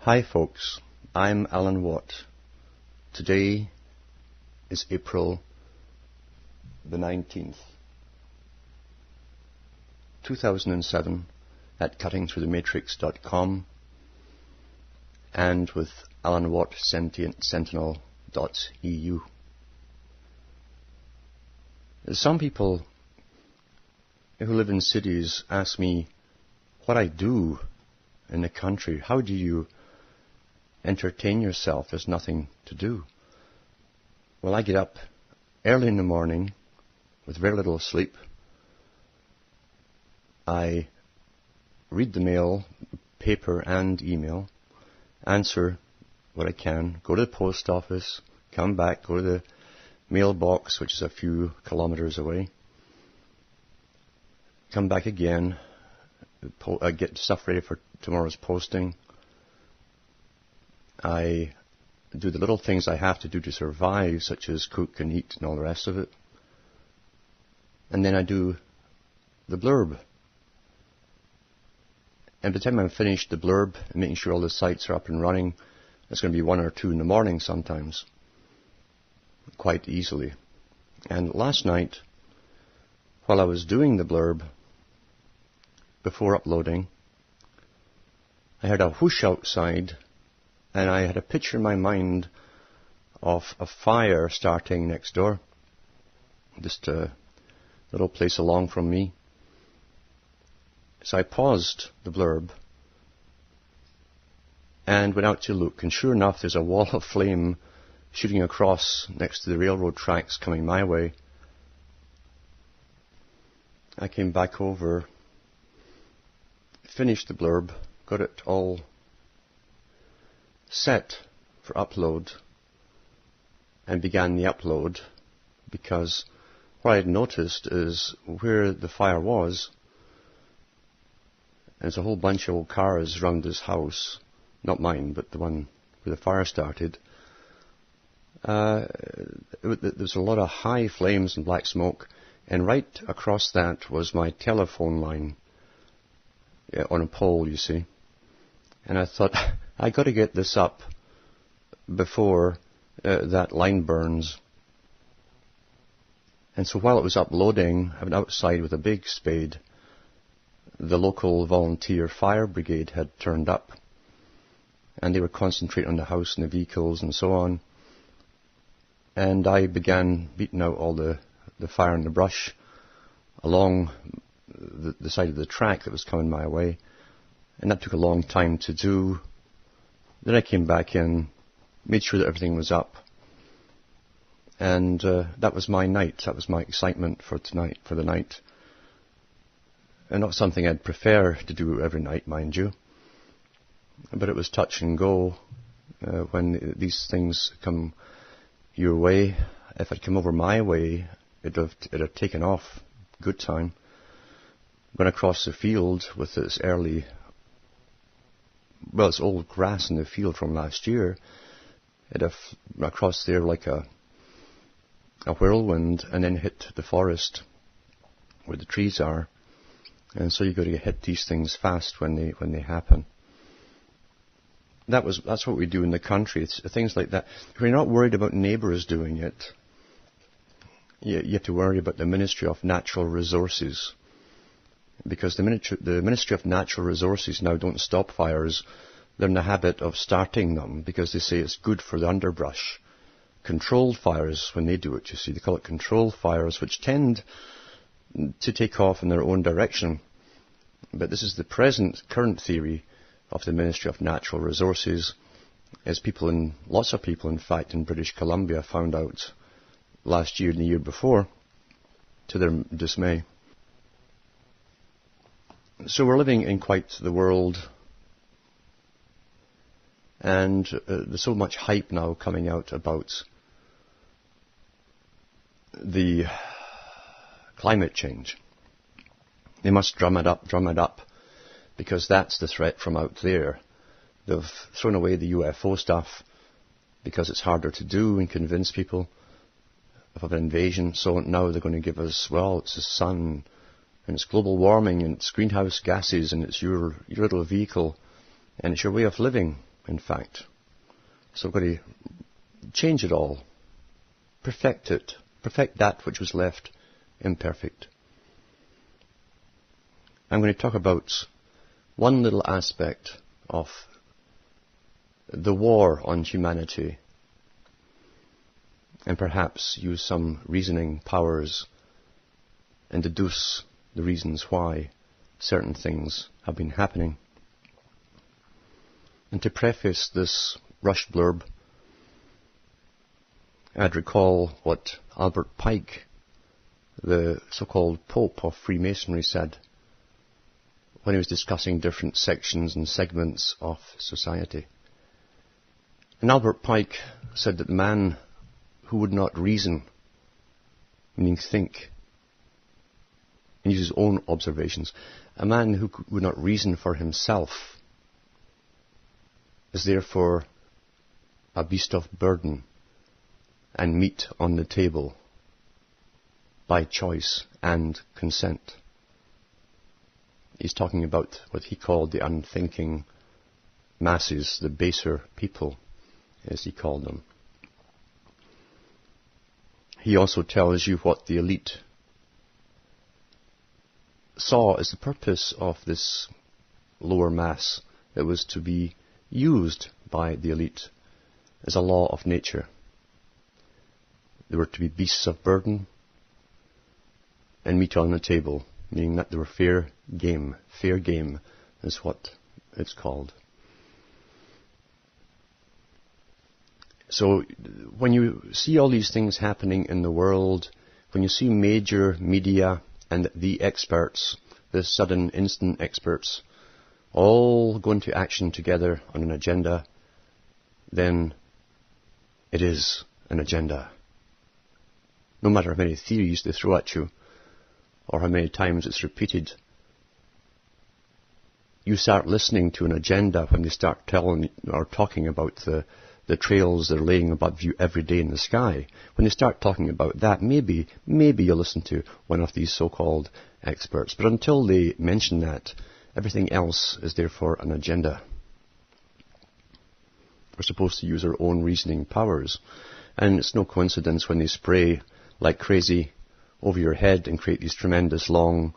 Hi folks, I'm Alan Watt. Today is April the 19th, 2007 at cuttingthroughthematrix.com and with Alan Watt Sentinel.eu. Some people who live in cities ask me what I do in the country. How do you entertain yourself? There's nothing to do. Well, I get up early in the morning with very little sleep. I read the mail, paper and email, answer what I can, go to the post office, come back, go to the mailbox, which is a few kilometers away, come back again, get stuff ready for tomorrow's posting. I do the little things I have to do to survive, such as cook and eat and all the rest of it. And then I do the blurb. And by the time I'm finished the blurb and making sure all the sites are up and running, it's going to be 1 or 2 in the morning sometimes, quite easily. And last night, while I was doing the blurb, before uploading, I heard a whoosh outside, and I had a picture in my mind of a fire starting next door, just a little place along from me. So I paused the blurb and went out to look, and sure enough, there's a wall of flame shooting across next to the railroad tracks coming my way. I came back over, finished the blurb, got it all set for upload, and began the upload, because what I had noticed is where the fire was, and there's a whole bunch of old cars around this house, not mine, but the one where the fire started. There's a lot of high flames and black smoke, and right across that was my telephone line, on a pole, you see. And I thought, I got to get this up before that line burns. And so while it was uploading, I went outside with a big spade. The local volunteer fire brigade had turned up, and they were concentrating on the house and the vehicles and so on. And I began beating out all the fire and the brush along the side of the track that was coming my way. And that took a long time to do. Then I came back in, made sure that everything was up. And that was my night. That was my excitement for tonight, for the night. And not something I'd prefer to do every night, mind you. But it was touch and go when these things come your way. If it come over my way, it'd have taken off good time. Went across the field with this it's old grass in the field from last year. It'd have across there like a whirlwind, and then hit the forest where the trees are. And so you've got to hit these things fast when they happen. That's what we do in the country. It's things like that. If you're not worried about neighbours doing it, you have to worry about the Ministry of Natural Resources. Because the Ministry of Natural Resources now don't stop fires. They're in the habit of starting them because they say it's good for the underbrush. Controlled fires, when they do it, you see, they call it controlled fires, which tend to take off in their own direction. But this is the current theory of the Ministry of Natural Resources, as lots of people, in fact, in British Columbia found out last year and the year before, to their dismay. So we're living in quite the world, and there's so much hype now coming out about the climate change. They must drum it up, because that's the threat from out there. They've thrown away the UFO stuff because it's harder to do and convince people of an invasion. So now they're going to give us, it's the sun, and it's global warming, and it's greenhouse gases, and it's your little vehicle, and it's your way of living. in fact. So we've got to change it all, perfect it, perfect that which was left imperfect. I'm going to talk about one little aspect of the war on humanity, and perhaps use some reasoning powers and deduce the reasons why certain things have been happening. And to preface this rush blurb, I'd recall what Albert Pike, the so-called Pope of Freemasonry, said when he was discussing different sections and segments of society. And Albert Pike said that the man who would not reason, meaning think, and use his own observations, a man who would not reason for himself is therefore a beast of burden and meat on the table by choice and consent. He's talking about what he called the unthinking masses, the baser people, as he called them. He also tells you what the elite saw as the purpose of this lower mass that was to be used by the elite as a law of nature. They were to be beasts of burden and meat on the table, meaning that they were fair game. Fair game is what it's called. So when you see all these things happening in the world, when you see major media and the experts, the sudden instant experts, all go into action together on an agenda, then it is an agenda. No matter how many theories they throw at you, or how many times it's repeated, you start listening to an agenda when they start telling or talking about the trails they're laying above you every day in the sky. When they start talking about that, maybe you'll listen to one of these so-called experts. But until they mention that, everything else is therefore an agenda. We're supposed to use our own reasoning powers. And it's no coincidence when they spray like crazy over your head and create these tremendous long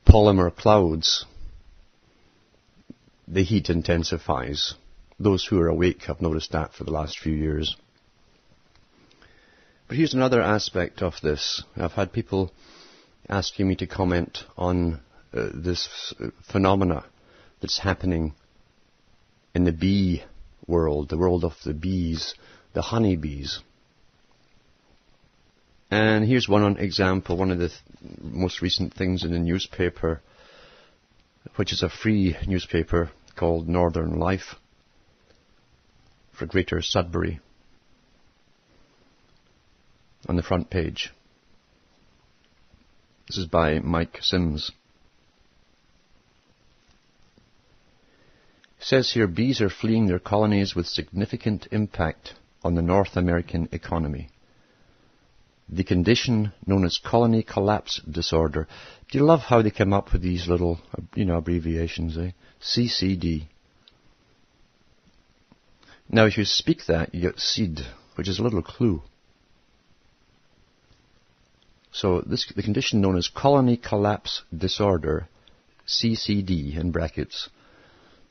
polymer clouds. The heat intensifies. Those who are awake have noticed that for the last few years. But here's another aspect of this. I've had people asking me to comment on this phenomena that's happening in the bee world, the world of the bees, the honeybees. And here's one example, one of the most recent things in the newspaper, which is a free newspaper called Northern Life for Greater Sudbury. On the front page. This is by Mike Sims. It says here, bees are fleeing their colonies with significant impact on the North American economy. The condition known as colony collapse disorder. Do you love how they come up with these little, abbreviations, eh? CCD. Now, if you speak that, you get seed, which is a little clue. So the condition known as colony collapse disorder, CCD in brackets,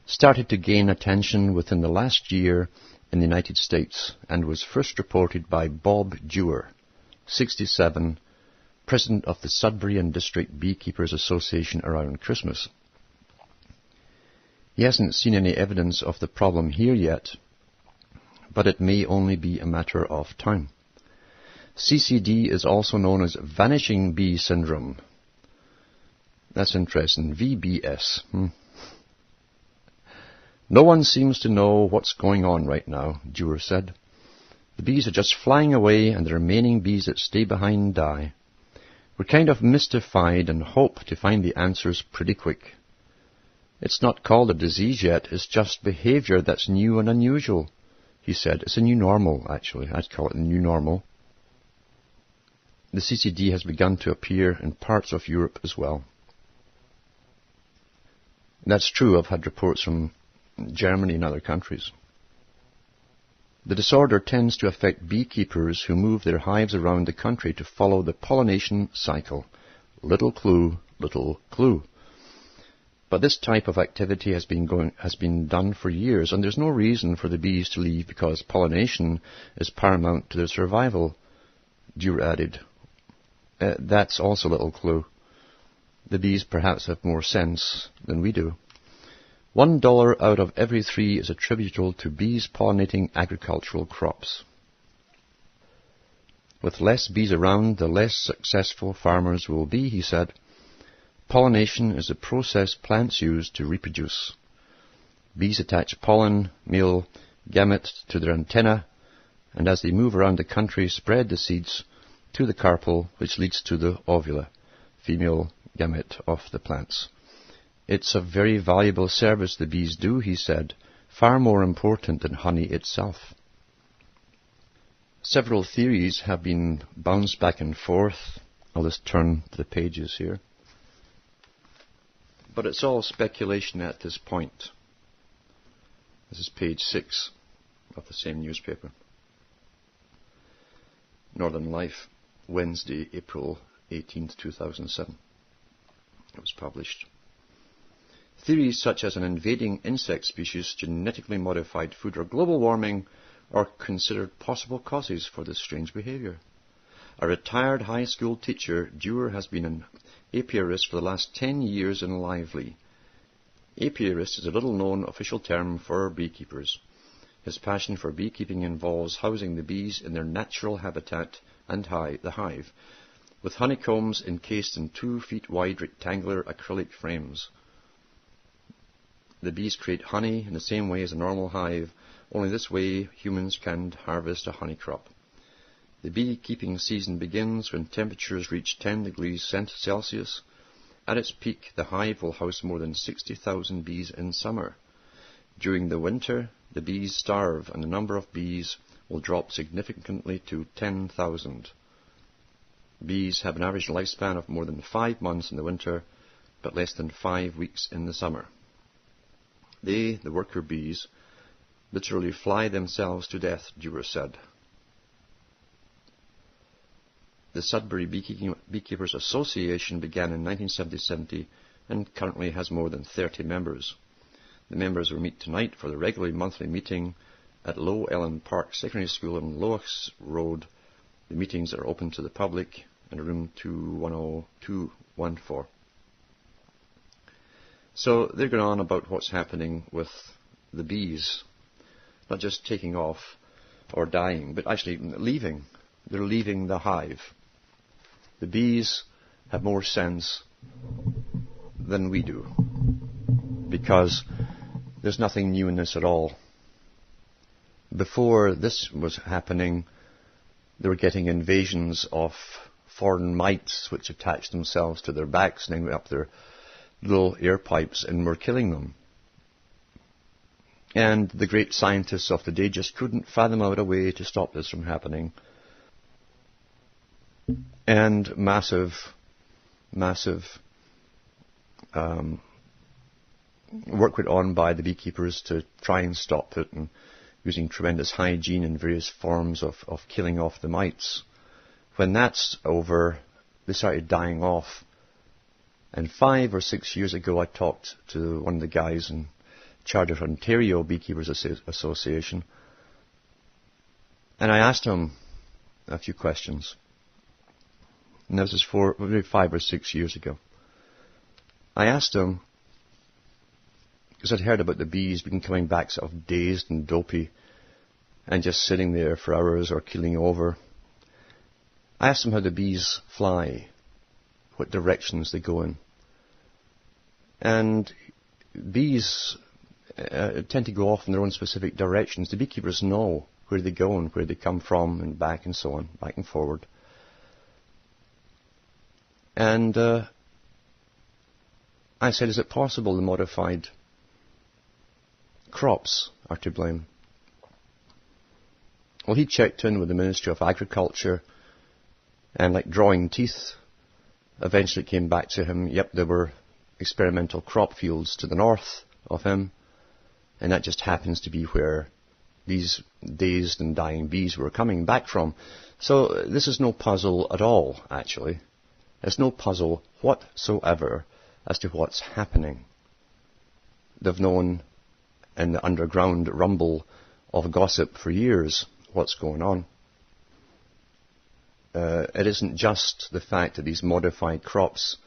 started to gain attention within the last year in the United States and was first reported by Bob Dewar, 67, president of the Sudbury and District Beekeepers Association around Christmas. He hasn't seen any evidence of the problem here yet, but it may only be a matter of time. CCD is also known as vanishing bee syndrome. That's interesting. VBS. No one seems to know what's going on right now, Dewar said. The bees are just flying away and the remaining bees that stay behind die. We're kind of mystified and hope to find the answers pretty quick. It's not called a disease yet, it's just behavior that's new and unusual, he said. It's a new normal, actually. I'd call it a new normal. The CCD has begun to appear in parts of Europe as well. That's true. I've had reports from Germany and other countries. The disorder tends to affect beekeepers who move their hives around the country to follow the pollination cycle. Little clue, little clue. But this type of activity has been done for years, and there's no reason for the bees to leave because pollination is paramount to their survival, Dewar added. That's also a little clue. The bees perhaps have more sense than we do. $1 out of every 3 is attributable to bees pollinating agricultural crops. With less bees around, the less successful farmers will be, he said. Pollination is the process plants use to reproduce. Bees attach pollen, male gamete, to their antenna, and as they move around the country, spread the seeds to the carpel, which leads to the ovula, female gamete of the plants. It's a very valuable service the bees do, he said, far more important than honey itself. Several theories have been bounced back and forth. I'll just turn to the pages here. But it's all speculation at this point. This is page 6 of the same newspaper. Northern Life, Wednesday, April 18th, 2007. It was published. Theories such as an invading insect species, genetically modified food, or global warming are considered possible causes for this strange behavior. A retired high school teacher, Dewar has been an apiarist for the last 10 years in Lively. Apiarist is a little-known official term for beekeepers. His passion for beekeeping involves housing the bees in their natural habitat and the hive, with honeycombs encased in 2 feet wide rectangular acrylic frames. The bees create honey in the same way as a normal hive, only this way humans can harvest a honey crop. The beekeeping season begins when temperatures reach 10 degrees Celsius. At its peak, the hive will house more than 60,000 bees in summer. During the winter, the bees starve and the number of bees will drop significantly to 10,000. Bees have an average lifespan of more than 5 months in the winter, but less than 5 weeks in the summer. They, the worker bees, literally fly themselves to death, Dewar said. The Sudbury Beekeepers Association began in 1970 and currently has more than 30 members. The members will meet tonight for the regular monthly meeting at Low Ellen Park Secondary School on Lois Road. The meetings are open to the public in room 210-214. So they're going on about what's happening with the bees, not just taking off or dying, but actually leaving. They're leaving the hive. The bees have more sense than we do, because there's nothing new in this at all. Before this was happening, they were getting invasions of foreign mites which attached themselves to their backs and then went up their little air pipes and were killing them. And the great scientists of the day just couldn't fathom out a way to stop this from happening. And massive work went on by the beekeepers to try and stop it, and using tremendous hygiene and various forms of killing off the mites. When that's over, they started dying off. And 5 or 6 years ago, I talked to one of the guys in charge of Ontario Beekeepers Association, and I asked him a few questions. And this is maybe 5 or 6 years ago. I asked him, because I'd heard about the bees being coming back sort of dazed and dopey and just sitting there for hours or keeling over. I asked him how the bees fly, what directions they go in. And bees tend to go off in their own specific directions. The beekeepers know where they go and where they come from and back and so on, back and forward. And I said, is it possible the modified crops are to blame? Well, he checked in with the Ministry of Agriculture, and like drawing teeth, eventually came back to him, yep, there were experimental crop fields to the north of him, And that just happens to be where these dazed and dying bees were coming back from. So this is no puzzle at all, actually. There's no puzzle whatsoever as to what's happening. They've known in the underground rumble of gossip for years what's going on. It isn't just the fact that these modified crops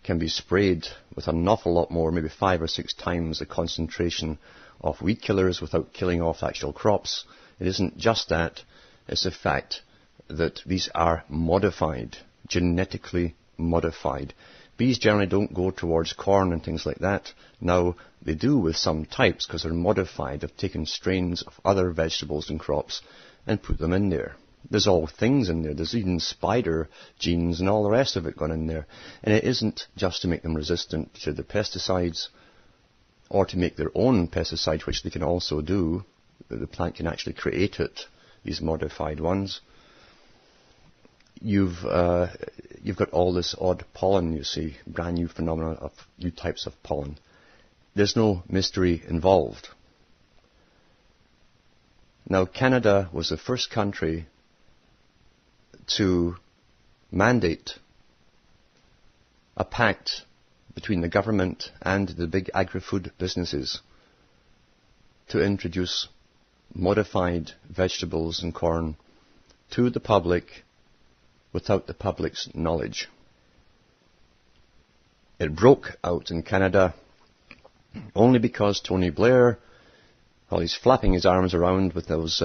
can be sprayed with an awful lot more, maybe 5 or 6 times the concentration of weed killers without killing off actual crops. It isn't just that. It's the fact that these are modified, genetically modified. Bees generally don't go towards corn and things like that. Now, they do with some types because they're modified. They've taken strains of other vegetables and crops and put them in there. There's all things in there. There's even spider genes and all the rest of it gone in there. And it isn't just to make them resistant to the pesticides or to make their own pesticide, which they can also do. The plant can actually create it, these modified ones. You've got all this odd pollen, you see, brand new phenomena of new types of pollen. There's no mystery involved. Now, Canada was the first country to mandate a pact between the government and the big agri-food businesses to introduce modified vegetables and corn to the public without the public's knowledge. It broke out in Canada only because Tony Blair, while he's flapping his arms around with those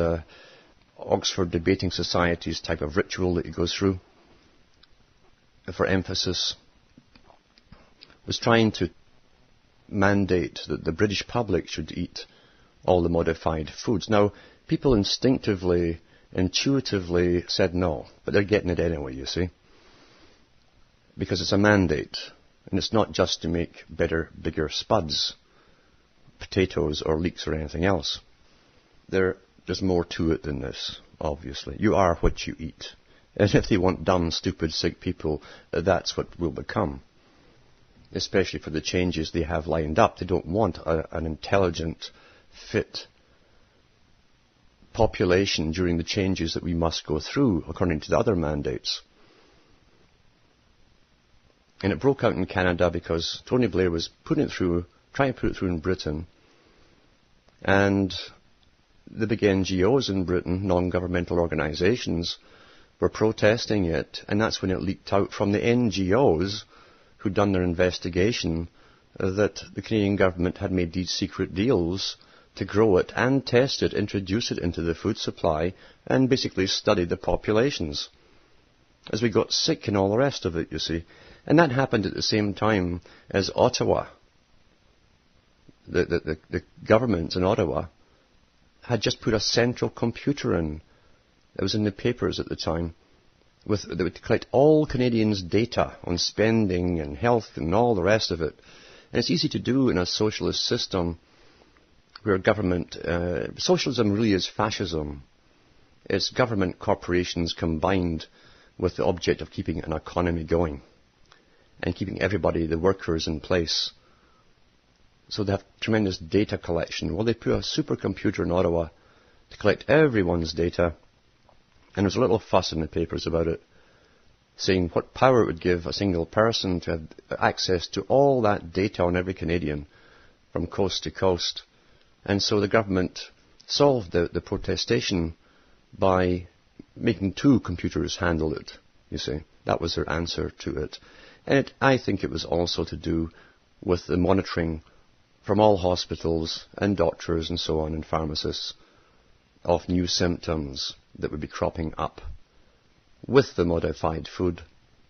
Oxford Debating Societies type of ritual that he goes through for emphasis, was trying to mandate that the British public should eat all the modified foods. Now, people instinctively, intuitively said no, but they're getting it anyway, you see, because it's a mandate, and it's not just to make better, bigger spuds, potatoes or leeks or anything else. There's more to it than this, obviously. You are what you eat. And if they want dumb, stupid, sick people, that's what we'll become. Especially for the changes they have lined up. They don't want an intelligent, fit population during the changes that we must go through, according to the other mandates. And it broke out in Canada because Tony Blair was trying to put it through in Britain. And the big NGOs in Britain, non-governmental organisations, were protesting it, and that's when it leaked out from the NGOs who'd done their investigation that the Canadian government had made these secret deals to grow it and test it, introduce it into the food supply, and basically study the populations. As we got sick and all the rest of it, you see. And that happened at the same time as Ottawa. The government in Ottawa had just put a central computer in. It was in the papers at the time. That would collect all Canadians' data on spending and health and all the rest of it. And it's easy to do in a socialist system where government... socialism really is fascism. It's government corporations combined with the object of keeping an economy going and keeping everybody, the workers, in place. So they have tremendous data collection. Well, they put a supercomputer in Ottawa to collect everyone's data. And there was a little fuss in the papers about it, saying what power it would give a single person to have access to all that data on every Canadian from coast to coast. And so the government solved the protestation by making 2 computers handle it, you see. That was their answer to it. And I think it was also to do with the monitoring from all hospitals and doctors and so on and pharmacists of new symptoms that would be cropping up with the modified food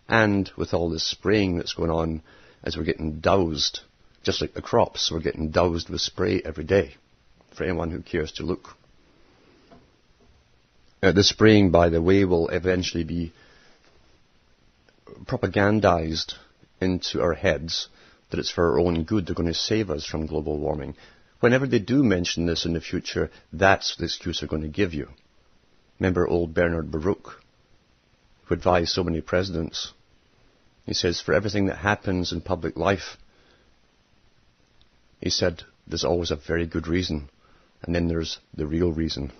and with all this spraying that's going on as we're getting doused, just like the crops, we're getting doused with spray every day, for anyone who cares to look. The spraying, by the way, will eventually be propagandized into our heads that it's for our own good, they're going to save us from global warming. Whenever they do mention this in the future, that's the excuse they're going to give you. Remember old Bernard Baruch, who advised so many presidents. He says, for everything that happens in public life, he said, there's always a very good reason. And then there's the real reason.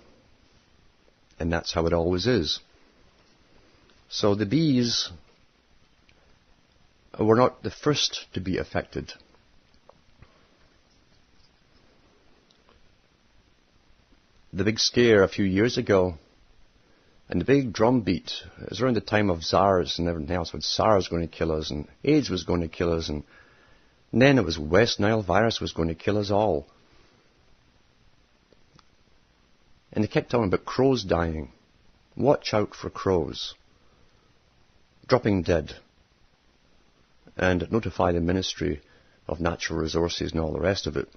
And that's how it always is. So the bees were not the first to be affected. The big scare a few years ago, and the big drumbeat, it was around the time of SARS and everything else, when SARS was going to kill us, and AIDS was going to kill us, and then it was West Nile virus was going to kill us all. And they kept talking about crows dying. Watch out for crows. Dropping dead. And notify the Ministry of Natural Resources and all the rest of it.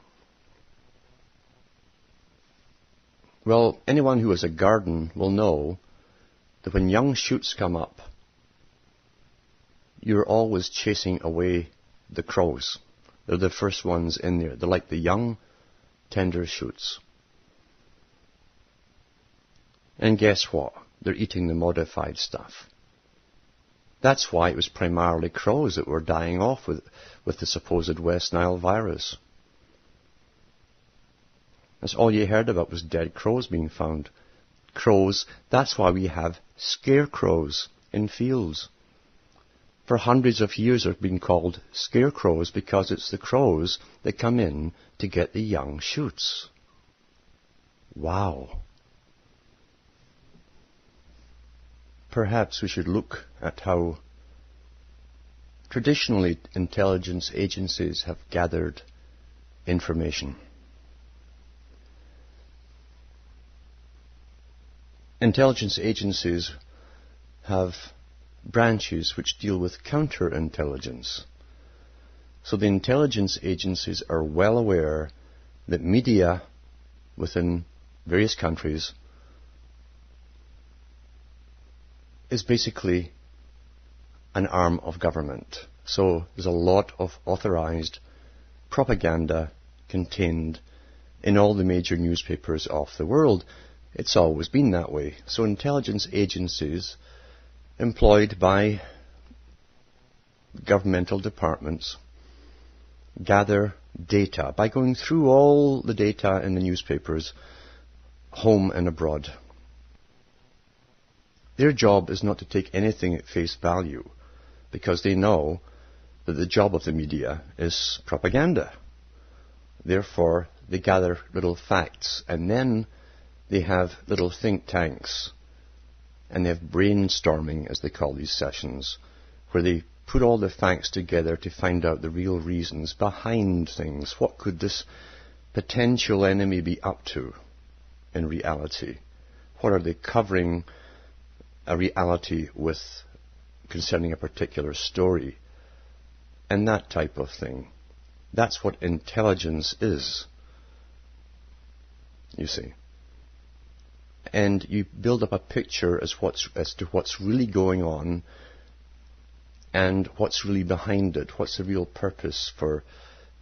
Well, anyone who has a garden will know that when young shoots come up, you're always chasing away the crows. They're the first ones in there. They're like the young, tender shoots. And guess what? They're eating the modified stuff. That's why it was primarily crows that were dying off with the supposed West Nile virus. That's all you heard about was dead crows being found. Crows, that's why we have scarecrows in fields. For hundreds of years they've been called scarecrows because it's the crows that come in to get the young shoots. Wow. Perhaps we should look at how traditionally intelligence agencies have gathered information. Intelligence agencies have branches which deal with counterintelligence. So the intelligence agencies are well aware that media within various countries is basically an arm of government. So there's a lot of authorized propaganda contained in all the major newspapers of the world. It's always been that way. So intelligence agencies employed by governmental departments gather data by going through all the data in the newspapers, home and abroad. Their job is not to take anything at face value, because they know that the job of the media is propaganda. Therefore, they gather little facts, and then they have little think tanks, and they have brainstorming, as they call these sessions, where they put all the facts together to find out the real reasons behind things. What could this potential enemy be up to in reality? What are they covering a reality with concerning a particular story? And that type of thing. That's what intelligence is, you see. And you build up a picture as to what's really going on and what's really behind it. What's the real purpose for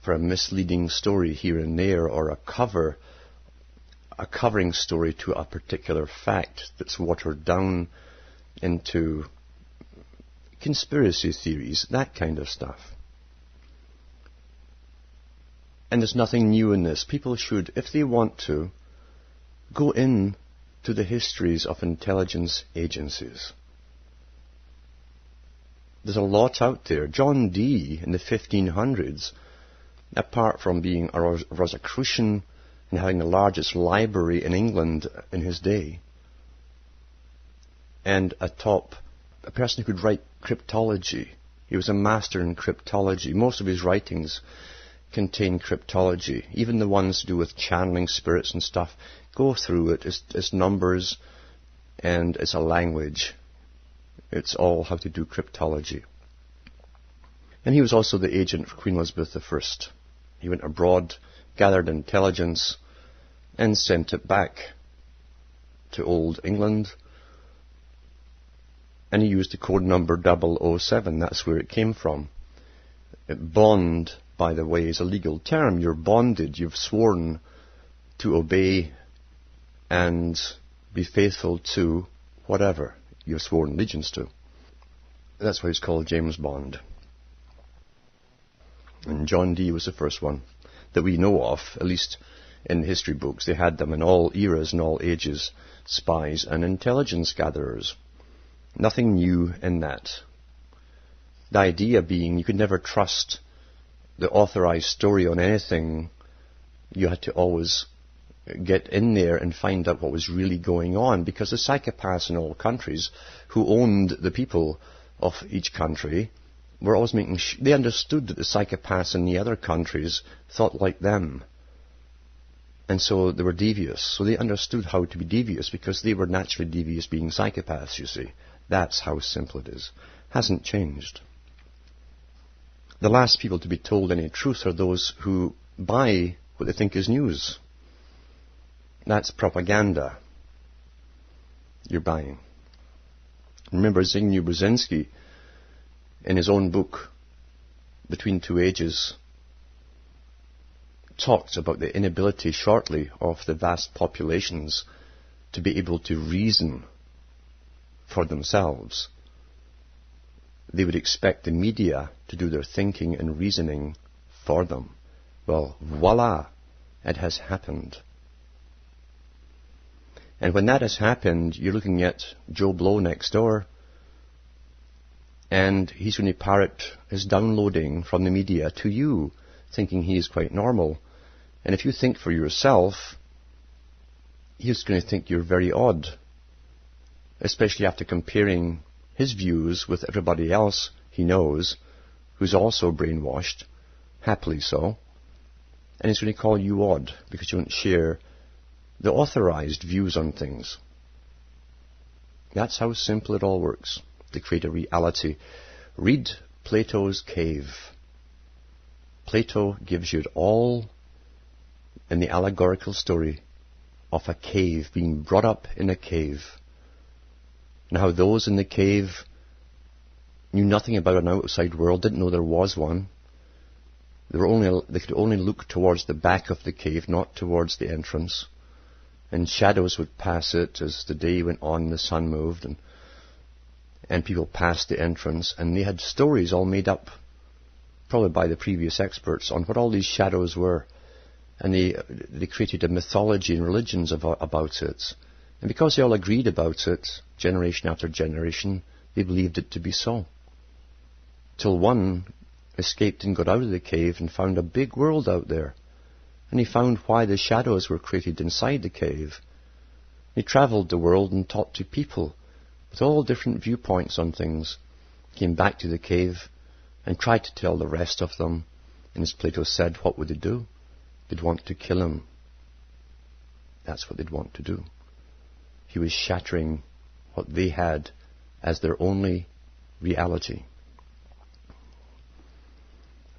a misleading story here and there, or a covering story to a particular fact that's watered down into conspiracy theories, that kind of stuff. And there's nothing new in this. People should, if they want to, go in to the histories of intelligence agencies. There's a lot out there. John Dee in the 1500s, apart from being a Rosicrucian and having the largest library in England in his day, and a person who could write cryptology. He was a master in cryptology. Most of his writings contain cryptology. Even the ones to do with channeling spirits and stuff go through it. It's numbers and it's a language. It's all how to do cryptology. And he was also the agent for Queen Elizabeth I. He went abroad, gathered intelligence, and sent it back to old England. And he used the code number 007. That's where it came from. Bond, by the way, is a legal term. You're bonded. You've sworn to obey and be faithful to whatever you've sworn allegiance to. That's why he's called James Bond. And John Dee was the first one. that we know of, at least in history books. They had them in all eras and all ages, spies and intelligence gatherers. Nothing new in that. The idea being you could never trust the authorized story on anything. You had to always get in there and find out what was really going on, because the psychopaths in all countries who owned the people of each country were always making they understood that the psychopaths in the other countries thought like them. And so they were devious. So they understood how to be devious because they were naturally devious, being psychopaths, you see. That's how simple it is. Hasn't changed. The last people to be told any truth are those who buy what they think is news. That's propaganda you're buying. Remember Zbigniew Brzezinski, in his own book, Between Two Ages, talked about the inability shortly of the vast populations to be able to reason for themselves. They would expect the media to do their thinking and reasoning for them. Well, voila, it has happened. And when that has happened, you're looking at Joe Blow next door, and he's going to parrot his downloading from the media to you, thinking he is quite normal. And if you think for yourself, he's going to think you're very odd, especially after comparing his views with everybody else he knows, who's also brainwashed, happily so. And he's going to call you odd because you don't share the authorized views on things. That's how simple it all works, to create a reality. Read Plato's Cave. Plato gives you it all in the allegorical story of a cave, being brought up in a cave. And how those in the cave knew nothing about an outside world, didn't know there was one. They could only look towards the back of the cave, not towards the entrance. And shadows would pass it as the day went on, the sun moved, and people passed the entrance, and they had stories all made up, probably by the previous experts, on what all these shadows were. And they created a mythology and religions about it. And because they all agreed about it, generation after generation, they believed it to be so. Till one escaped and got out of the cave and found a big world out there. And he found why the shadows were created inside the cave. He travelled the world and talked to people with all different viewpoints on things. Came back to the cave and tried to tell the rest of them. And as Plato said, what would they do? They'd want to kill him. That's what they'd want to do. He was shattering what they had as their only reality.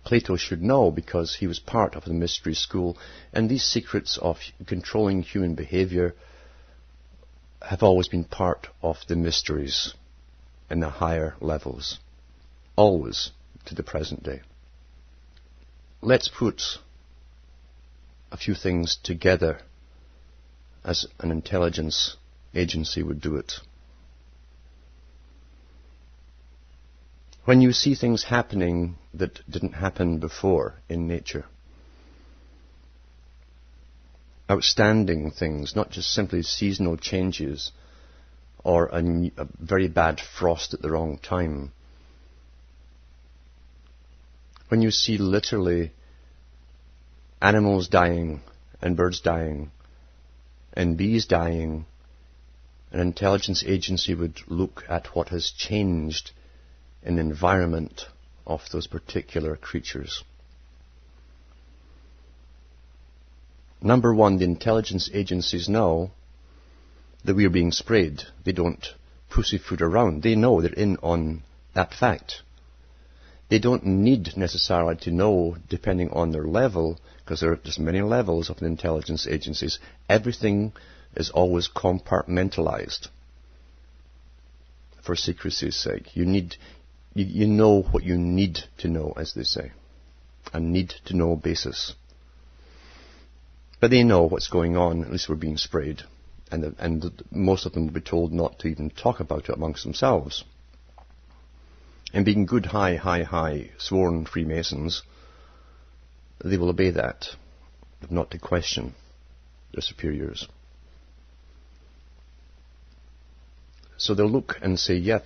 Plato should know, because he was part of the mystery school, and these secrets of controlling human behavior have always been part of the mysteries in the higher levels, always to the present day. Let's put a few things together as an intelligence agency would do it. When you see things happening that didn't happen before in nature, outstanding things, not just simply seasonal changes or a very bad frost at the wrong time. When you see literally animals dying and birds dying and bees dying, an intelligence agency would look at what has changed in the environment of those particular creatures. Number one, the intelligence agencies know that we are being sprayed. They don't pussyfoot around. They know they're in on that fact. They don't need necessarily to know, depending on their level, because there are just many levels of the intelligence agencies. Everything is always compartmentalized for secrecy's sake. You know what you need to know, as they say. A need-to-know basis. But they know what's going on, at least we're being sprayed. And most of them will be told not to even talk about it amongst themselves. And being good, high, sworn Freemasons, they will obey that. not to question their superiors. So they'll look and say, yeah,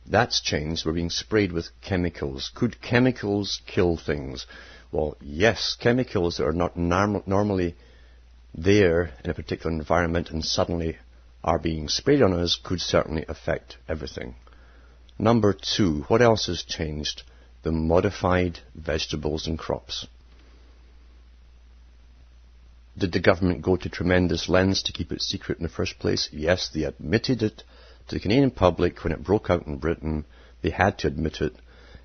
that's changed. We're being sprayed with chemicals. Could chemicals kill things? Well, yes, chemicals that are not normally there in a particular environment and suddenly are being sprayed on us could certainly affect everything. Number 2, what else has changed? The modified vegetables and crops. Did the government go to tremendous lengths to keep it secret in the first place? Yes, they admitted it to the Canadian public when it broke out in Britain. They had to admit it,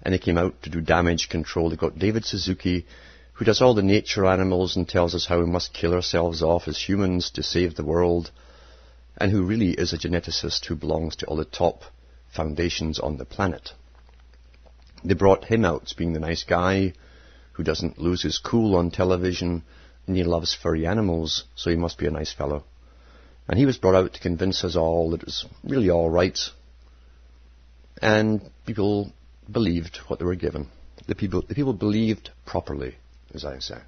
and they came out to do damage control. They got David Suzuki, who does all the nature animals and tells us how we must kill ourselves off as humans to save the world, and who really is a geneticist who belongs to all the top foundations on the planet. They brought him out as being the nice guy who doesn't lose his cool on television, and he loves furry animals, so he must be a nice fellow. And he was brought out to convince us all that it was really all right, and people believed what they were given. The people believed properly, as I say,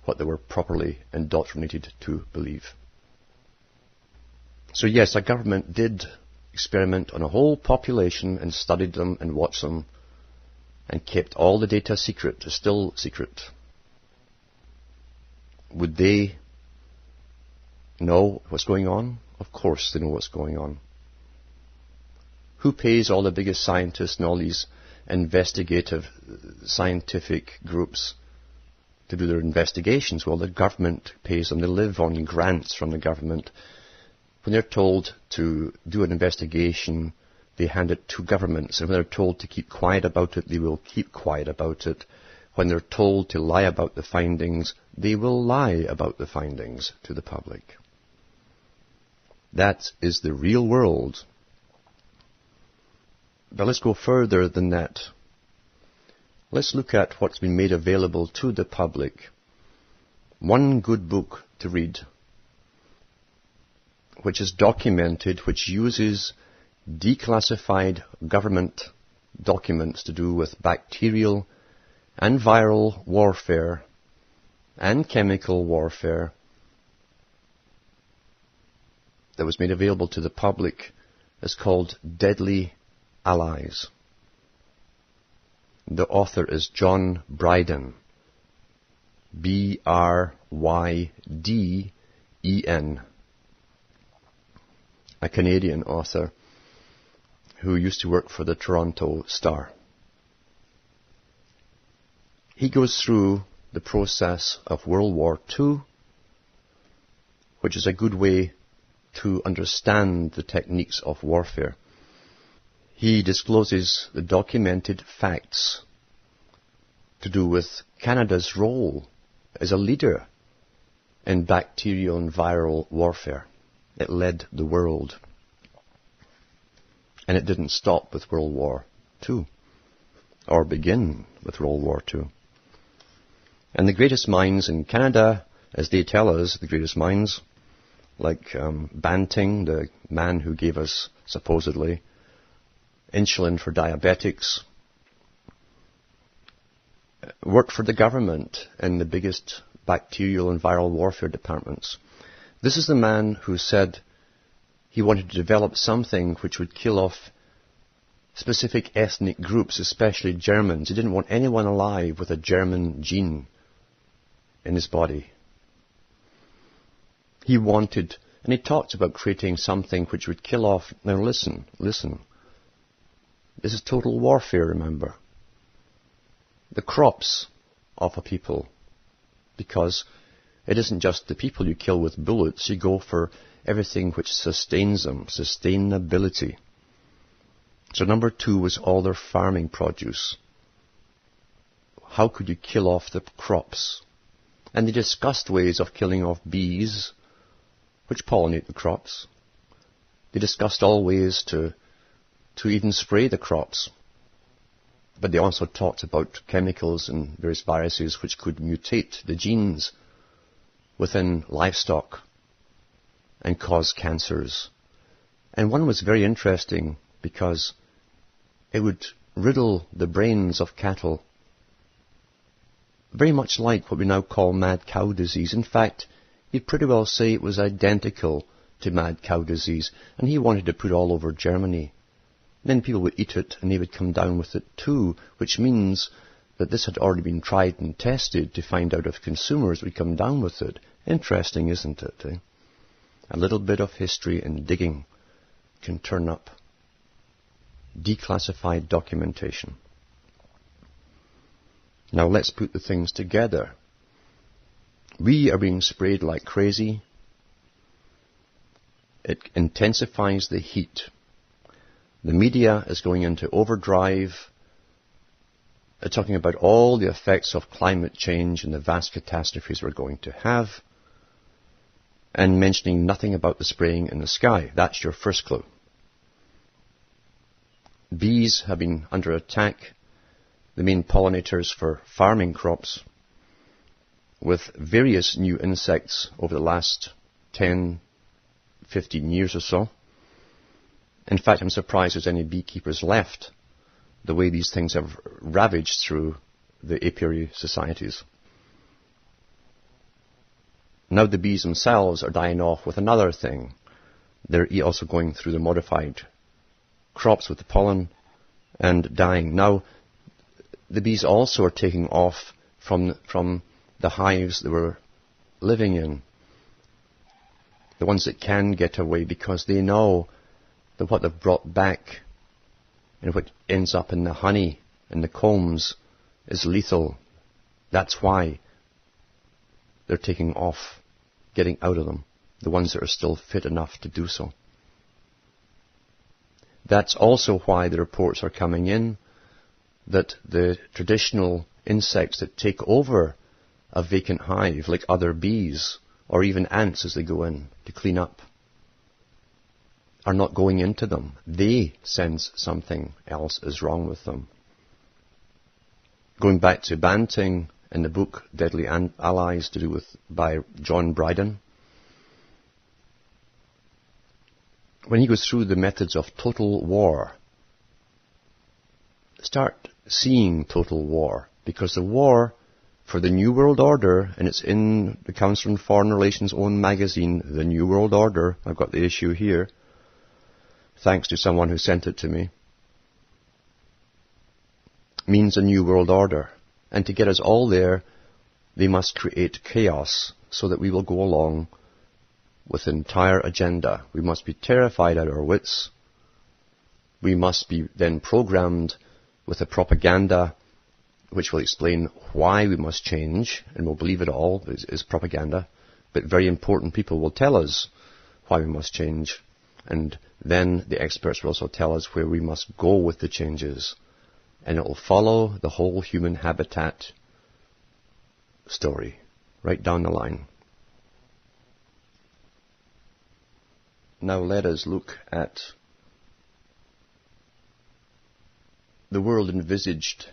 what they were properly indoctrinated to believe. So yes, our government did experiment on a whole population and studied them and watched them and kept all the data secret, still secret. Would they know what's going on? Of course they know what's going on. Who pays all the biggest scientists and all these investigative scientific groups to do their investigations? Well, the government pays them. They live on grants from the government. When they're told to do an investigation, they hand it to governments. And when they're told to keep quiet about it, they will keep quiet about it. When they're told to lie about the findings, they will lie about the findings to the public. That is the real world. But let's go further than that. Let's look at what's been made available to the public. One good book to read, which is documented, which uses declassified government documents to do with bacterial and viral warfare and chemical warfare, that was made available to the public, is called Deadly Allies. The author is John Bryden, B-R-Y-D-E-N, a Canadian author who used to work for the Toronto Star. He goes through the process of World War II, which is a good way to understand the techniques of warfare. He discloses the documented facts to do with Canada's role as a leader in bacterial and viral warfare. It led the world. And it didn't stop with World War II, or begin with World War II. And the greatest minds in Canada, as they tell us, the greatest minds, like Banting, the man who gave us, supposedly, insulin for diabetics, worked for the government in the biggest bacterial and viral warfare departments. This is the man who said he wanted to develop something which would kill off specific ethnic groups, especially Germans. He didn't want anyone alive with a German gene in his body. He wanted, and he talked about creating something which would kill off. Now listen. This is total warfare, remember. The crops of a people. Because it isn't just the people you kill with bullets. You go for everything which sustains them. Sustainability. So number 2 was all their farming produce. How could you kill off the crops? And they discussed ways of killing off bees, which pollinate the crops. They discussed all ways to even spray the crops. But they also talked about chemicals and various viruses which could mutate the genes within livestock and cause cancers. And one was very interesting because it would riddle the brains of cattle very much like what we now call mad cow disease. In fact, you'd pretty well say it was identical to mad cow disease, and he wanted to put it all over Germany. Then people would eat it, and they would come down with it too, which means that this had already been tried and tested to find out if consumers would come down with it. Interesting, isn't it? Eh? A little bit of history and digging can turn up declassified documentation. Now let's put the things together. We are being sprayed like crazy. It intensifies the heat. The media is going into overdrive. They're talking about all the effects of climate change and the vast catastrophes we're going to have, and mentioning nothing about the spraying in the sky. That's your first clue. Bees have been under attack, the main pollinators for farming crops, with various new insects over the last 10, 15 years or so. In fact, I'm surprised there's any beekeepers left, the way these things have ravaged through the apiary societies. Now the bees themselves are dying off with another thing. They're also going through the modified crops with the pollen and dying. Now, the bees also are taking off from the hives they were living in. The ones that can get away, because they know that what they've brought back and what ends up in the honey and the combs is lethal. That's why they're taking off, getting out of them, the ones that are still fit enough to do so. That's also why the reports are coming in that the traditional insects that take over a vacant hive, like other bees or even ants as they go in to clean up, are not going into them. They sense something else is wrong with them. Going back to Banting in the book Deadly Allies by John Bryden, when he goes through the methods of total war, start seeing total war, because the war for the New World Order, and it's in the Council on Foreign Relations' own magazine, The New World Order, I've got the issue here, thanks to someone who sent it to me, means a New World Order. And to get us all there, they must create chaos so that we will go along with the entire agenda. We must be terrified out of our wits. We must be then programmed with a propaganda which will explain why we must change, and we'll believe it all is propaganda. But very important people will tell us why we must change, and then the experts will also tell us where we must go with the changes. And it will follow the whole human habitat story, right down the line. Now let us look at the world envisaged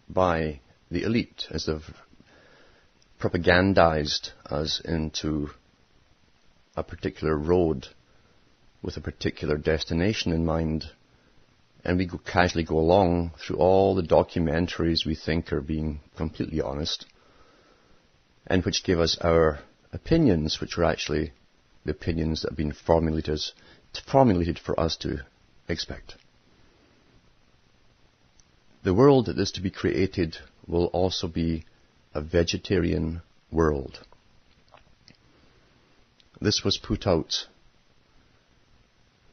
by the elite as they've propagandized us into a particular road with a particular destination in mind, and we casually go along through all the documentaries we think are being completely honest, and which give us our opinions, which are actually the opinions that have been formulated for us to expect. The world that is to be created will also be a vegetarian world. This was put out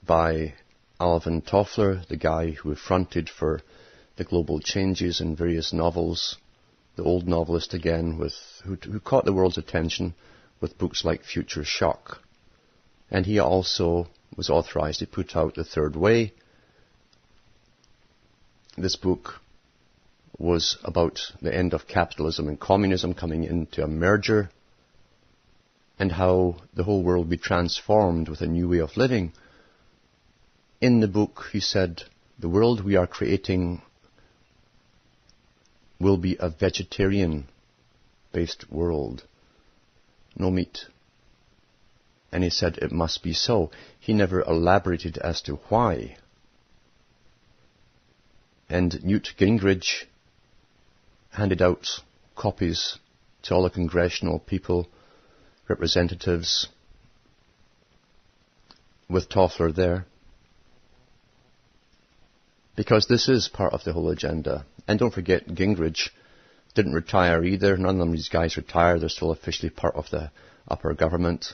by Alvin Toffler, the guy who fronted for the global changes in various novels, the old novelist again, who caught the world's attention with books like Future Shock. And he also was authorized to put out The Third Way. This book was about the end of capitalism and communism coming into a merger, and how the whole world would be transformed with a new way of living. In the book, he said, the world we are creating will be a vegetarian-based world. No meat. And he said it must be so. He never elaborated as to why. And Newt Gingrich handed out copies to all the congressional people, representatives, with Toffler there. Because this is part of the whole agenda. And don't forget, Gingrich didn't retire either. None of these guys retired. They're still officially part of the upper government.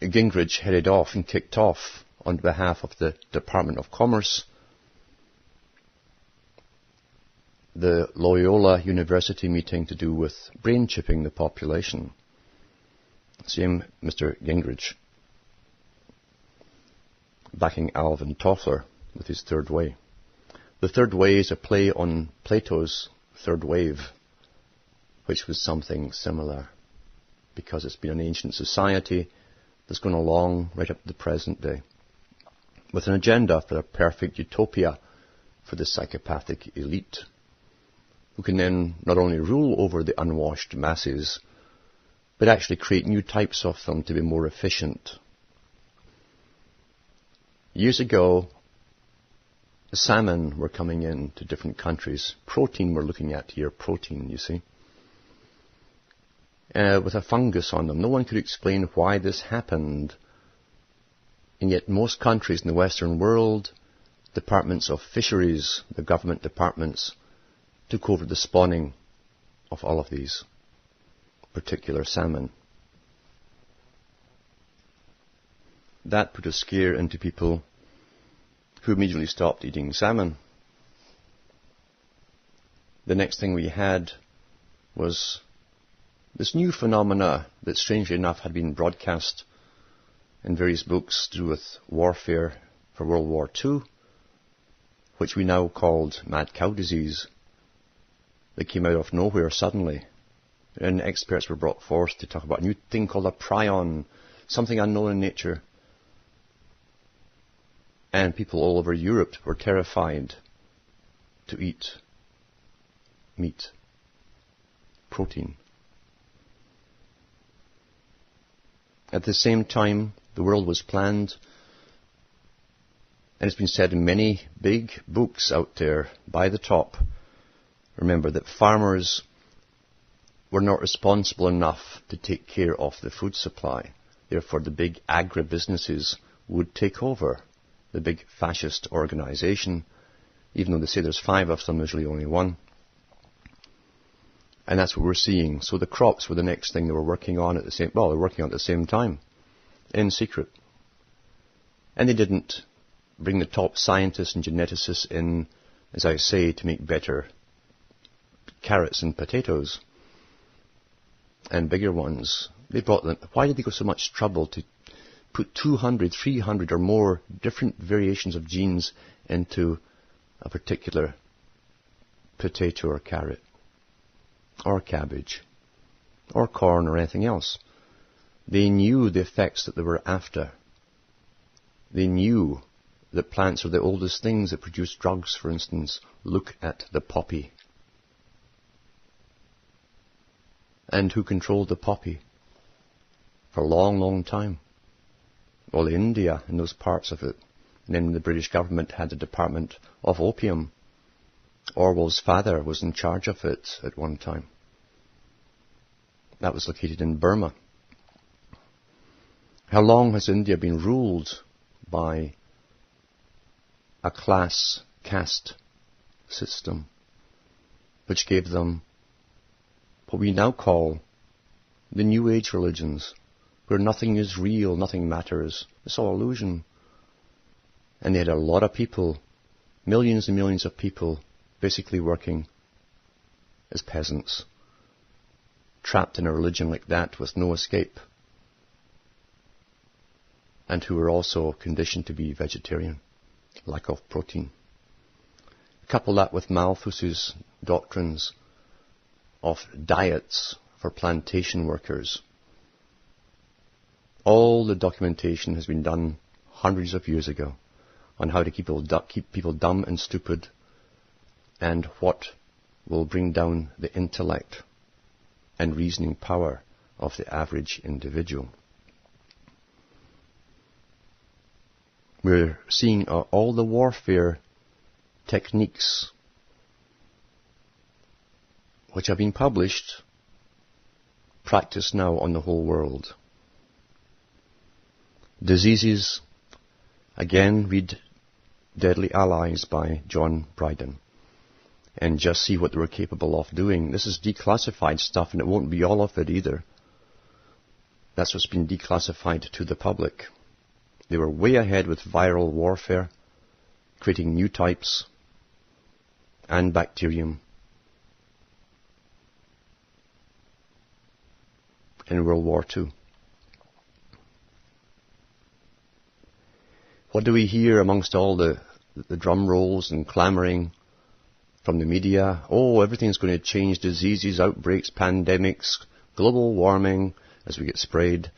Gingrich headed off and kicked off on behalf of the Department of Commerce the Loyola University meeting to do with brain chipping the population. Same Mr. Gingrich, backing Alvin Toffler with his third way. The third way is a play on Plato's third wave, which was something similar, because it's been an ancient society that's gone along right up to the present day, with an agenda for a perfect utopia for the psychopathic elite, who can then not only rule over the unwashed masses, but actually create new types of them to be more efficient. Years ago, salmon were coming in to different countries. Protein we're looking at here, protein, you see, with a fungus on them. No one could explain why this happened. And yet most countries in the Western world, departments of fisheries, the government departments, took over the spawning of all of these particular salmon. That put a scare into people who immediately stopped eating salmon. The next thing we had was this new phenomena that strangely enough had been broadcast in various books to do with warfare for World War II, which we now called mad cow disease. They came out of nowhere suddenly, and experts were brought forth to talk about a new thing called a prion, something unknown in nature. And people all over Europe were terrified to eat meat, protein. At the same time, the world was planned, and it's been said in many big books out there by the top. Remember that farmers were not responsible enough to take care of the food supply. Therefore, the big agribusinesses would take over. The big fascist organization, even though they say there's 5 of them, there's really only 1. And that's what we're seeing. So the crops were the next thing they were working on at the same, well, they were working on at the same time, in secret. And they didn't bring the top scientists and geneticists in, as I say, to make better carrots and potatoes and bigger ones. They brought them. Why did they go so much trouble to put 200, 300 or more different variations of genes into a particular potato or carrot or cabbage or corn or anything else? They knew the effects that they were after. They knew that plants are the oldest things that produce drugs, for instance. Look at the poppy. And who controlled the poppy for a long, long time? Well, India and those parts of it. And then the British government had the Department of Opium. Orwell's father was in charge of it at one time. That was located in Burma. How long has India been ruled by a caste system, which gave them what we now call the New Age religions, where nothing is real, nothing matters. It's all illusion. And they had a lot of people, millions and millions of people, basically working as peasants, trapped in a religion like that with no escape, and who were also conditioned to be vegetarian, lack of protein. Couple that with Malthus's doctrines of diets for plantation workers. All the documentation has been done hundreds of years ago on how to keep people dumb and stupid, and what will bring down the intellect and reasoning power of the average individual. We're seeing all the warfare techniques which have been published, practiced now on the whole world. Diseases, again, read Deadly Allies by John Bryden, and just see what they were capable of doing. This is declassified stuff, and it won't be all of it either. That's what's been declassified to the public. They were way ahead with viral warfare, creating new types, and bacterium in World War II. What do we hear amongst all the drum rolls and clamoring from the media? Oh, everything's going to change. Diseases, outbreaks, pandemics, global warming as we get sprayed,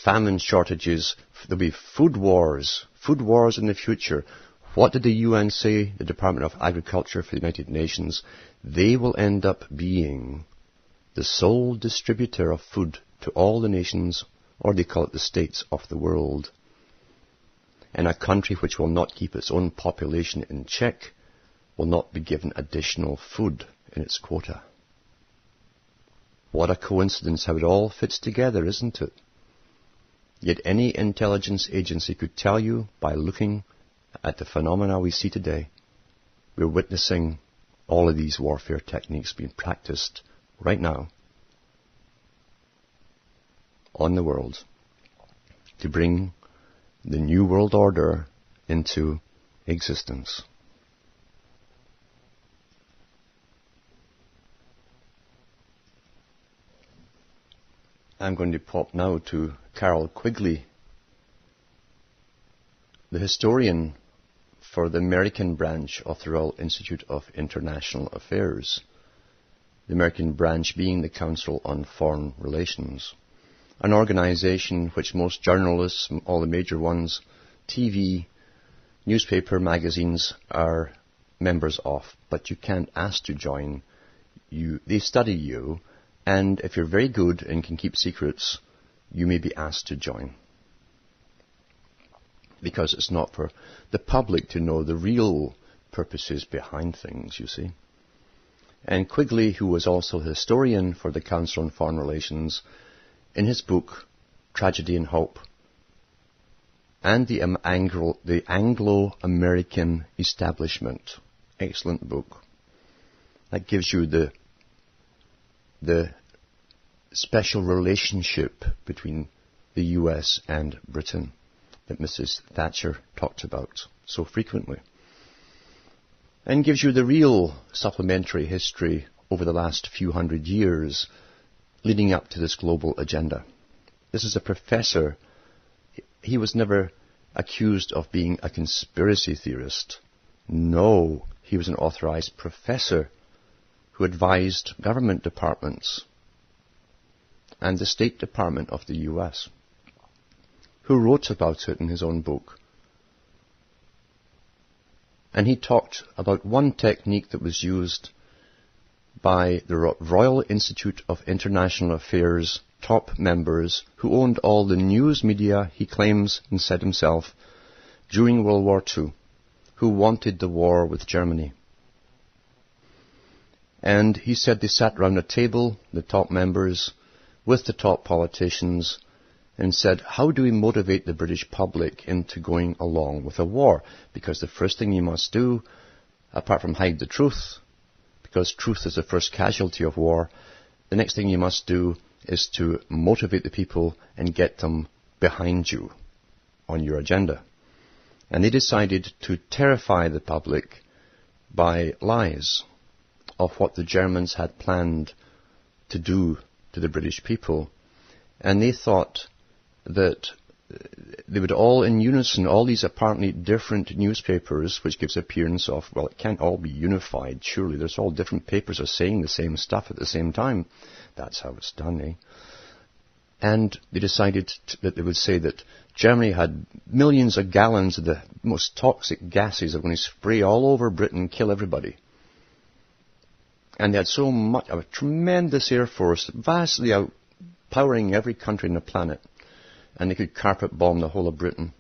famine shortages. There'll be food wars in the future. What did the UN say, the Department of Agriculture for the United Nations? They will end up being the sole distributor of food to all the nations, or they call it the states of the world. And a country which will not keep its own population in check will not be given additional food in its quota. What a coincidence how it all fits together, isn't it? Yet any intelligence agency could tell you by looking at the phenomena we see today, we're witnessing all of these warfare techniques being practiced right now on the world to bring the New World Order into existence. I'm going to pop now to Carol Quigley, the historian for the American branch of the Royal Institute of International Affairs, the American branch being the Council on Foreign Relations, an organization which most journalists, all the major ones, TV, newspaper, magazines are members of, but you can't ask to join. They study you, and if you're very good and can keep secrets, you may be asked to join. Because it's not for the public to know the real purposes behind things, you see. And Quigley, who was also a historian for the Council on Foreign Relations, in his book, Tragedy and Hope, and the Anglo-American Establishment, excellent book, that gives you the special relationship between the US and Britain that Mrs. Thatcher talked about so frequently, and gives you the real supplementary history over the last few hundred years leading up to this global agenda. This is a professor. He was never accused of being a conspiracy theorist. No, he was an authorized professor who advised government departments and the State Department of the US, who wrote about it in his own book. And he talked about one technique that was used by the Royal Institute of International Affairs top members who owned all the news media, he claims and said himself, during World War II, who wanted the war with Germany. And he said they sat round a table, the top members, with the top politicians, and said, how do we motivate the British public into going along with a war? Because the first thing you must do, apart from hide the truth, because truth is the first casualty of war, the next thing you must do is to motivate the people and get them behind you on your agenda. And they decided to terrify the public by lies of what the Germans had planned to do to the British people. And they thought that they would all in unison, all these apparently different newspapers, which gives appearance of, well, it can't all be unified, surely. There's all different papers are saying the same stuff at the same time. That's how it's done, eh? And they decided that they would say that Germany had millions of gallons of the most toxic gases that were going to spray all over Britain, kill everybody. And they had so much, a tremendous air force, vastly outpowering every country on the planet. And they could carpet bomb the whole of Britain.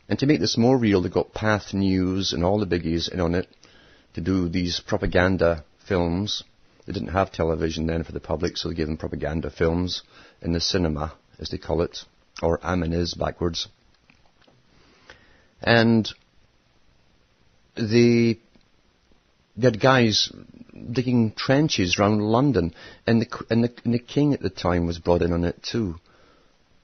And to make this more real, they got Path News and all the biggies in on it to do these propaganda films. They didn't have television then for the public, so they gave them propaganda films in the cinema, as they call it, or Aminis backwards. And they had guys digging trenches around London, and the king at the time was brought in on it too,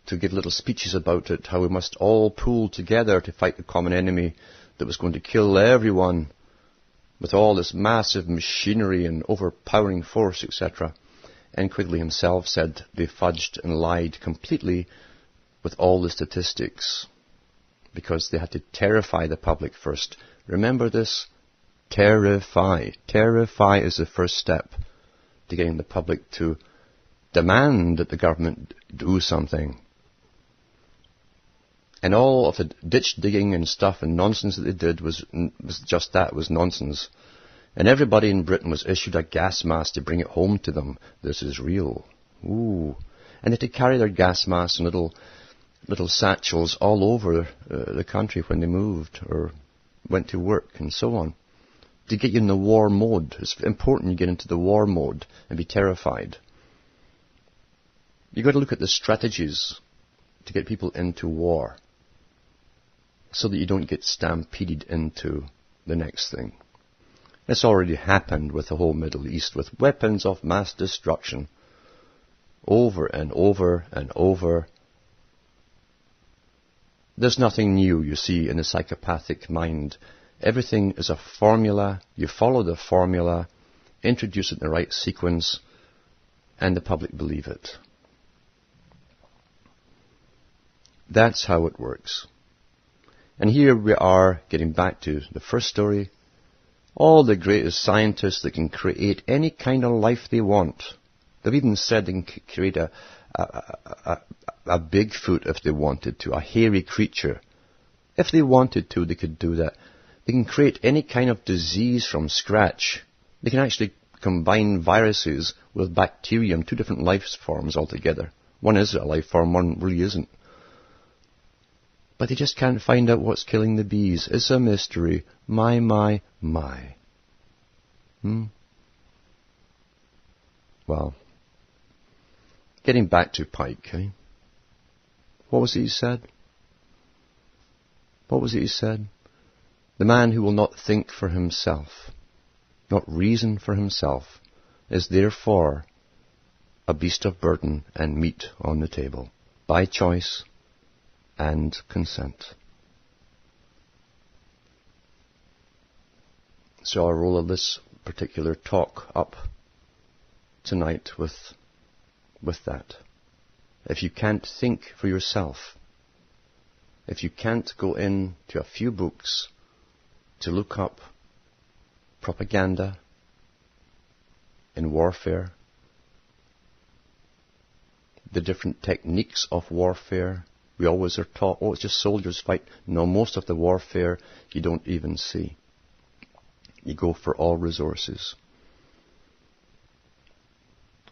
to give little speeches about it, how we must all pool together to fight the common enemy that was going to kill everyone with all this massive machinery and overpowering force, etc. And Quigley himself said they fudged and lied completely with all the statistics because they had to terrify the public first. Remember this? Terrify. Terrify is the first step to getting the public to demand that the government do something. And all of the ditch digging and stuff and nonsense that they did was just that, was nonsense. And everybody in Britain was issued a gas mask to bring it home to them. This is real. Ooh. And they had to carry their gas masks in little satchels all over the country when they moved or went to work and so on. To get you in the war mode. It's important you get into the war mode and be terrified. You've got to look at the strategies to get people into war, so that you don't get stampeded into the next thing. It's already happened with the whole Middle East, with weapons of mass destruction, over and over and over. There's nothing new, you see, in the psychopathic mind. Everything is a formula. You follow the formula, introduce it in the right sequence, and the public believe it. That's how it works. And here we are, getting back to the first story. All the greatest scientists that can create any kind of life they want. They've even said they can create a Bigfoot if they wanted to, a hairy creature. If they wanted to, they could do that. They can create any kind of disease from scratch. They can actually combine viruses with bacterium, two different life forms altogether. One is a life form, one really isn't. But they just can't find out what's killing the bees. It's a mystery. My. Well, getting back to Pike, eh? What was it he said? What was it he said? The man who will not think for himself, not reason for himself, is therefore a beast of burden and meat on the table, by choice and consent. So I'll roll this particular talk up tonight with that. If you can't think for yourself, if you can't go into a few books to look up propaganda in warfare, the different techniques of warfare. We always are taught, it's just soldiers fight. No, most of the warfare you don't even see. You go for all resources.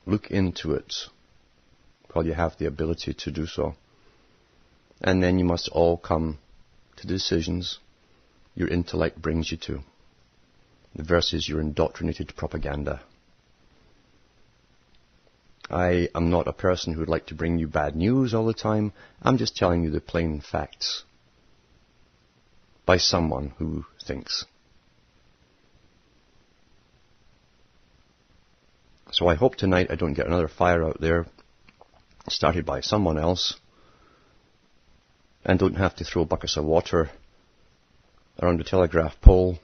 Look into it while you have the ability to do so. And then you must all come to decisions your intellect brings you to, versus your indoctrinated propaganda. I am not a person who would like to bring you bad news all the time. I'm just telling you the plain facts by someone who thinks. So I hope tonight I don't get another fire out there started by someone else and don't have to throw buckets of water around the telegraph pole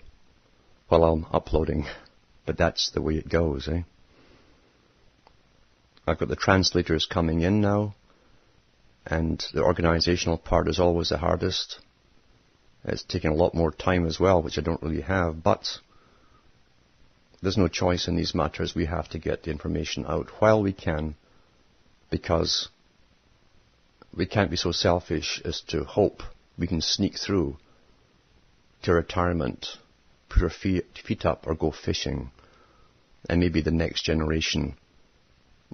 while I'm uploading. But that's the way it goes, eh? I've got the translators coming in now, and the organizational part is always the hardest. It's taking a lot more time as well, which I don't really have, but there's no choice in these matters. We have to get the information out while we can, because we can't be so selfish as to hope we can sneak through to retirement, put our feet up or go fishing, and maybe the next generation.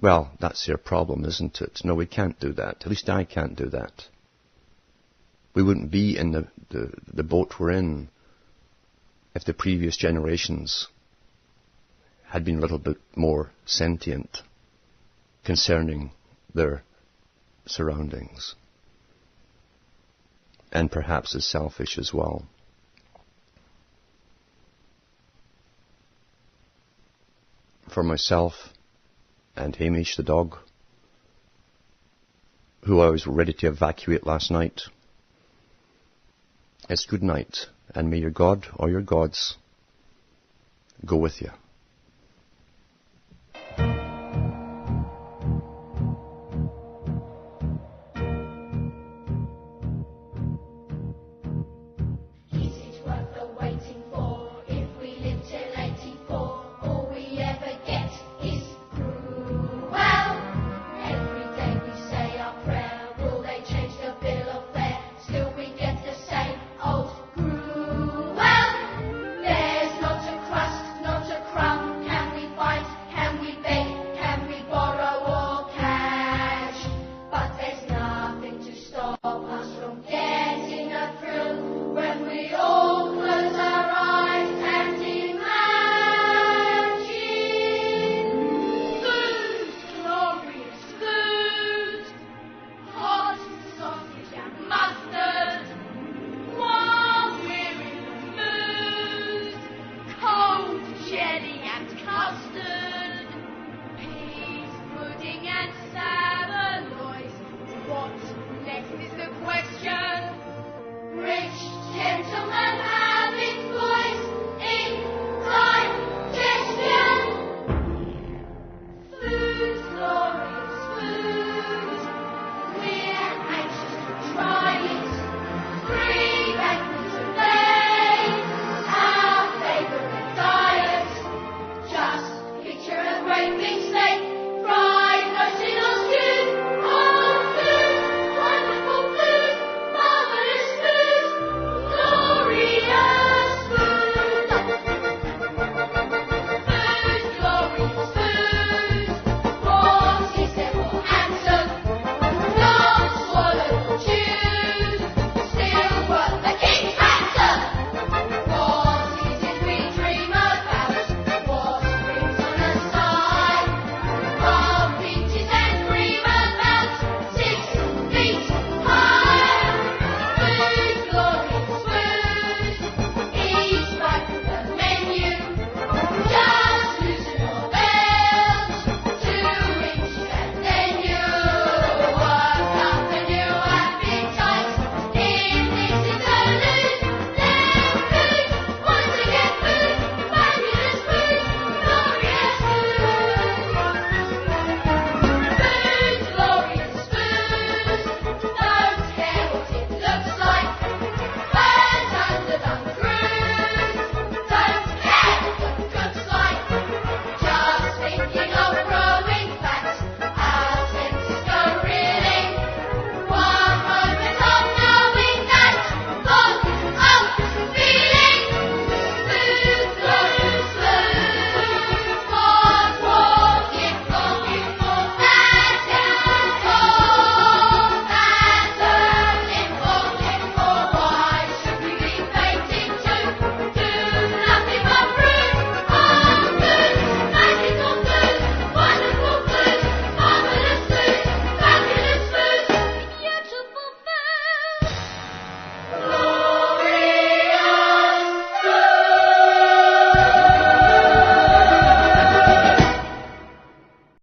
Well, that's their problem, isn't it? No, we can't do that. At least I can't do that. We wouldn't be in the boat we're in if the previous generations had been a little bit more sentient concerning their surroundings, and perhaps as selfish as well. For myself and Hamish the dog, who I was ready to evacuate last night, it's good night, and may your God or your gods go with you.